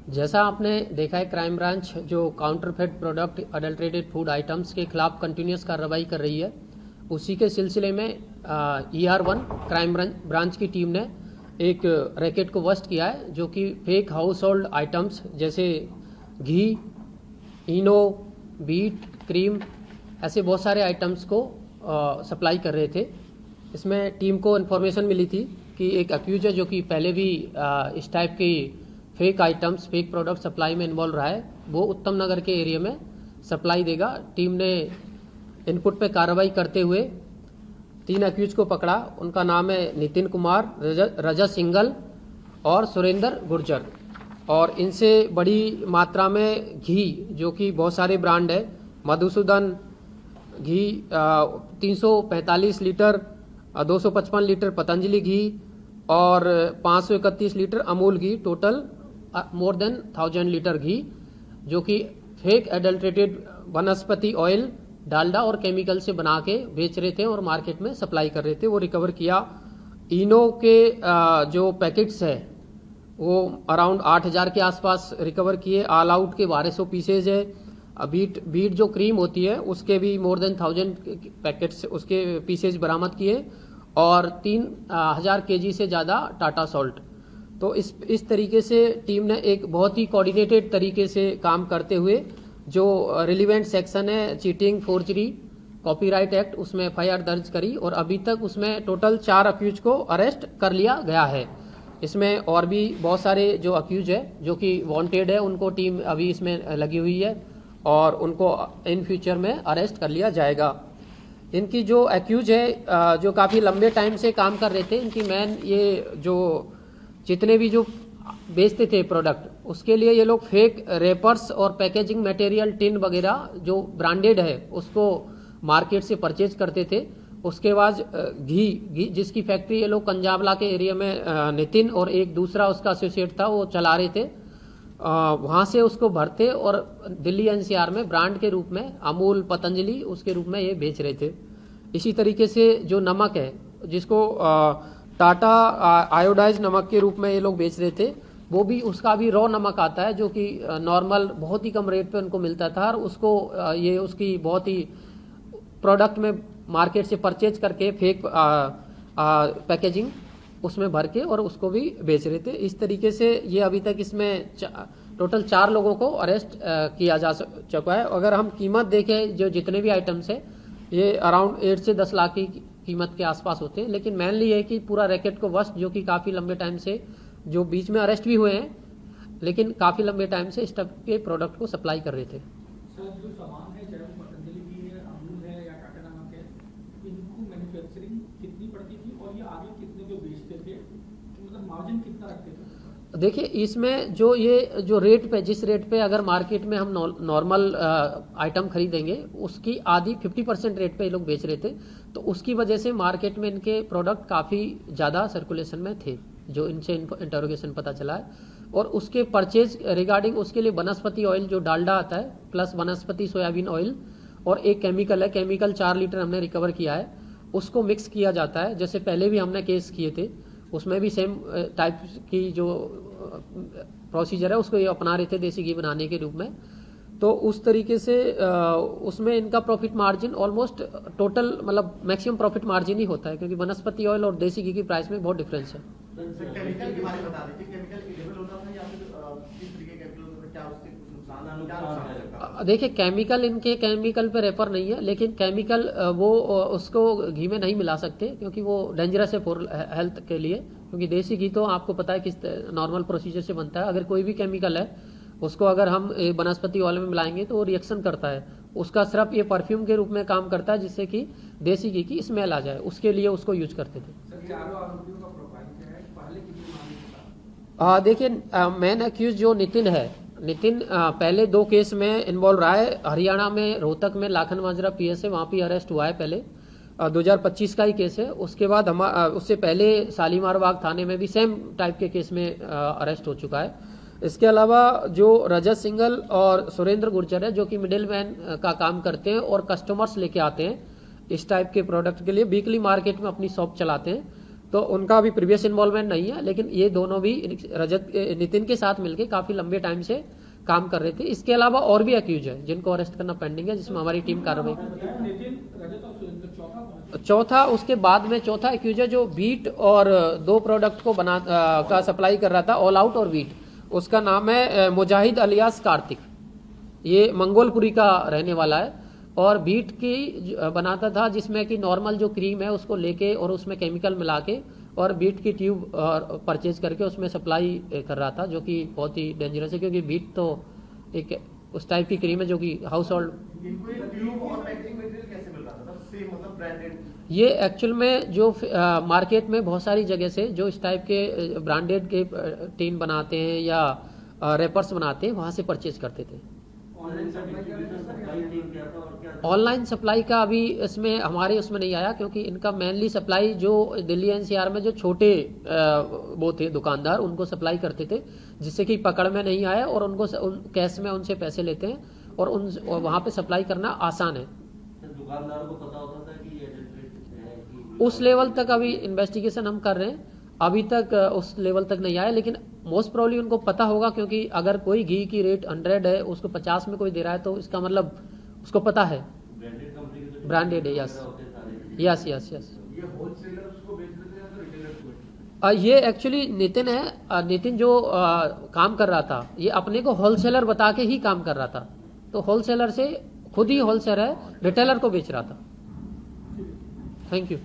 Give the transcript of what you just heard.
जैसा आपने देखा है, क्राइम ब्रांच जो counterfeit product, adulterated food items के खिलाफ कंटिन्यूस कार्रवाई कर रही है, उसी के सिलसिले में ER1 क्राइम ब्रांच की टीम ने एक रैकेट को बस्ट किया है, जो कि फेक हाउस होल्ड आइटम्स जैसे घी, इनो, बीट, क्रीम, ऐसे बहुत सारे आइटम्स को सप्लाई कर रहे थे। इसमें टीम को इन्फॉर्मेशन मिली थी कि एक अक्यूज है जो कि पहले भी इस टाइप की fake items, fake product supply में इन्वॉल्व रहा है, वो उत्तम नगर के एरिया में सप्लाई देगा। टीम ने इनपुट पे कार्रवाई करते हुए 3 अक्यूज को पकड़ा। उनका नाम है नितिन कुमार, रजत सिंघल और सुरेंद्र गुर्जर। और इनसे बड़ी मात्रा में घी, जो कि बहुत सारे ब्रांड है, मधुसूदन घी 345 लीटर, 255 लीटर पतंजलि घी और 531 लीटर अमूल घी, टोटल मोर देन 1000 लीटर घी, जो कि फेक एडल्ट्रेटेड वनस्पति ऑयल, डालडा और केमिकल से बना के बेच रहे थे और मार्केट में सप्लाई कर रहे थे, वो रिकवर किया। इनो के जो पैकेट्स है वो अराउंड 8000 के आसपास रिकवर किए। ऑल आउट के 1200 पीसेज है। बीट जो क्रीम होती है उसके भी मोर देन 1000 पैकेट्स, उसके पीसेज बरामद किए और 3000 केजी से ज़्यादा टाटा सॉल्ट। तो इस तरीके से टीम ने एक बहुत ही कोऑर्डिनेटेड तरीके से काम करते हुए जो रिलीवेंट सेक्शन है चीटिंग, फोर्जरी, कॉपीराइट एक्ट, उसमें FIR दर्ज करी और अभी तक उसमें टोटल 4 अक्यूज को अरेस्ट कर लिया गया है। इसमें और भी बहुत सारे जो अक्यूज है जो कि वांटेड है, उनको टीम अभी इसमें लगी हुई है और उनको इन फ्यूचर में अरेस्ट कर लिया जाएगा। इनकी जो अक्यूज है जो काफ़ी लंबे टाइम से काम कर रहे थे, इनकी मेन ये जो जितने भी जो बेचते थे प्रोडक्ट, उसके लिए ये लोग फेक रेपर्स और पैकेजिंग मटेरियल, टिन वगैरह जो ब्रांडेड है उसको मार्केट से परचेज करते थे। उसके बाद घी जिसकी फैक्ट्री ये लोग कंजावला के एरिया में नितिन और एक दूसरा उसका एसोसिएट था वो चला रहे थे, वहाँ से उसको भरते और दिल्ली NCR में ब्रांड के रूप में अमूल, पतंजलि उसके रूप में ये बेच रहे थे। इसी तरीके से जो नमक है जिसको टाटा आयोडाइज नमक के रूप में ये लोग बेच रहे थे, वो भी उसका भी रॉ नमक आता है जो कि नॉर्मल बहुत ही कम रेट पे उनको मिलता था और उसको ये उसकी बहुत ही प्रोडक्ट में मार्केट से परचेज करके फेक पैकेजिंग उसमें भर के और उसको भी बेच रहे थे। इस तरीके से ये अभी तक इसमें टोटल 4 लोगों को अरेस्ट किया जा चुका है। अगर हम कीमत देखें, जो जितने भी आइटम्स है ये अराउंड 8 से 10 लाख की कीमत के आसपास होते हैं, लेकिन मेनली ये है कि पूरा रैकेट को बस्ट, जो कि काफ़ी लंबे टाइम से, जो बीच में अरेस्ट भी हुए हैं लेकिन काफ़ी लंबे टाइम से इस टाइप के प्रोडक्ट को सप्लाई कर रहे थे। सर, जो सामान है, चाहे वो पतंजलि की है, अमूल है या टाटा नमक है, इनको मैन्युफैक्चरिंग कितनी पड़ती थी और ये आगे कितने को बेचते थे, मतलब मार्जिन कितना रखते थे? देखिए, इसमें जो ये जो रेट पे, जिस रेट पे अगर मार्केट में हम नॉर्मल आइटम खरीदेंगे उसकी आधी 50% रेट पे ये लोग बेच रहे थे, तो उसकी वजह से मार्केट में इनके प्रोडक्ट काफ़ी ज़्यादा सर्कुलेशन में थे, जो इनसे इंटरोगेशन पता चला है। और उसके परचेज रिगार्डिंग उसके लिए वनस्पति ऑयल जो डालडा आता है प्लस वनस्पति सोयाबीन ऑयल और एक केमिकल है, केमिकल 4 लीटर हमने रिकवर किया है, उसको मिक्स किया जाता है। जैसे पहले भी हमने केस किए थे, उसमें भी सेम टाइप की जो प्रोसीजर है उसको ये अपना रहे थे देसी घी बनाने के रूप में। तो उस तरीके से उसमें इनका प्रॉफिट मार्जिन ऑलमोस्ट टोटल, मतलब मैक्सिमम प्रॉफिट मार्जिन ही होता है, क्योंकि वनस्पति ऑयल और देसी घी की प्राइस में बहुत डिफरेंस है। केमिकल के बारे में बता दीजिए, केमिकल एडिबल होता था या फिर किस तरीके के केमिकल, क्या उससे कुछ नुकसान, क्या नुकसान हो सकता है? देखिए, केमिकल इनके केमिकल पे रेफर नहीं है, लेकिन केमिकल वो उसको घी में नहीं मिला सकते क्योंकि वो डेंजरस है फॉर हेल्थ के लिए, क्योंकि देसी घी तो आपको पता है किस नॉर्मल प्रोसीजर से बनता है। अगर कोई भी केमिकल है उसको अगर हम वनस्पति ऑयल में मिलाएंगे तो वो रिएक्शन करता है, उसका सिर्फ ये परफ्यूम के रूप में काम करता है जिससे कि देसी घी की स्मेल आ जाए, उसके लिए उसको यूज करते थे। सर, चारों आरोपियों का प्रोफाइल क्या है, पहले कितने मामले था? देखिए, मेन अक्यूज जो नितिन है, नितिन पहले 2 केस में इन्वॉल्व रहा है। हरियाणा में रोहतक में लाखन माजरा PS है, वहाँ पे अरेस्ट हुआ है पहले, 2025 का ही केस है। उसके बाद उससे पहले शालीमार बाग थाने में भी सेम टाइप के केस में अरेस्ट हो चुका है। इसके अलावा जो रजत सिंघल और सुरेंद्र गुर्जर है, जो कि मिडिल मैन का काम करते हैं और कस्टमर्स लेके आते हैं इस टाइप के प्रोडक्ट के लिए, वीकली मार्केट में अपनी शॉप चलाते हैं। तो उनका अभी प्रीवियस इन्वॉल्वमेंट नहीं है, लेकिन ये दोनों भी नितिन के साथ मिलकर काफी लंबे टाइम से काम कर रहे थे। इसके अलावा और भी एक्यूज है जिनको अरेस्ट करना पेंडिंग है, जिसमें हमारी टीम कार्रवाई कर रही है। नितिन, रजत और सुरेंद्र, चौथा कौन है? चौथा उसके बाद में चौथा एक्यूज है जो बीट और 2 प्रोडक्ट को का सप्लाई कर रहा था, ऑल आउट और बीट। उसका नाम है मुजाहिद अलियास कार्तिक। ये मंगोलपुरी का रहने वाला है और बीट की बनाता था, जिसमें कि नॉर्मल जो क्रीम है उसको लेके और उसमें केमिकल मिला के और बीट की ट्यूब परचेज करके उसमें सप्लाई कर रहा था, जो कि बहुत ही डेंजरस है, क्योंकि बीट तो एक उस टाइप की क्रीम है जो कि हाउस होल्ड। इनको ये ट्यूब और पैकेजिंग मटेरियल कैसे मिल रहा था? सेम मतलब ब्रांडेड? ये एक्चुअल में जो मार्केट में बहुत सारी जगह से जो इस टाइप के ब्रांडेड के टीन बनाते हैं या रैपर्स बनाते हैं, वहां से परचेज करते थे। ऑनलाइन सप्लाई का अभी इसमें हमारे उसमें नहीं आया, क्योंकि इनका मेनली सप्लाई जो दिल्ली एनसीआर में जो छोटे वो थे दुकानदार, उनको सप्लाई करते थे, जिससे कि पकड़ में नहीं आया और उनको कैश में उनसे पैसे लेते हैं और वहां पे सप्लाई करना आसान है। दुकानदारों को पता होता था कि ये उस लेवल तक अभी इन्वेस्टिगेशन हम कर रहे हैं, अभी तक उस लेवल तक नहीं आया, लेकिन मोस्ट प्रोबेबली उनको पता होगा, क्योंकि अगर कोई घी की रेट 100 है, उसको 50 में कोई दे रहा है, तो इसका मतलब उसको पता है ब्रांडेड है। Yes yes yes yes. ये होलसेलर्स को बेच रहे थे या फिर रिटेलर्स को? ये एक्चुअली नितिन है। नितिन जो काम कर रहा था, ये अपने को होलसेलर बता के ही काम कर रहा था, तो होलसेलर से खुद ही होलसेलर है, रिटेलर को बेच रहा था। Thank you.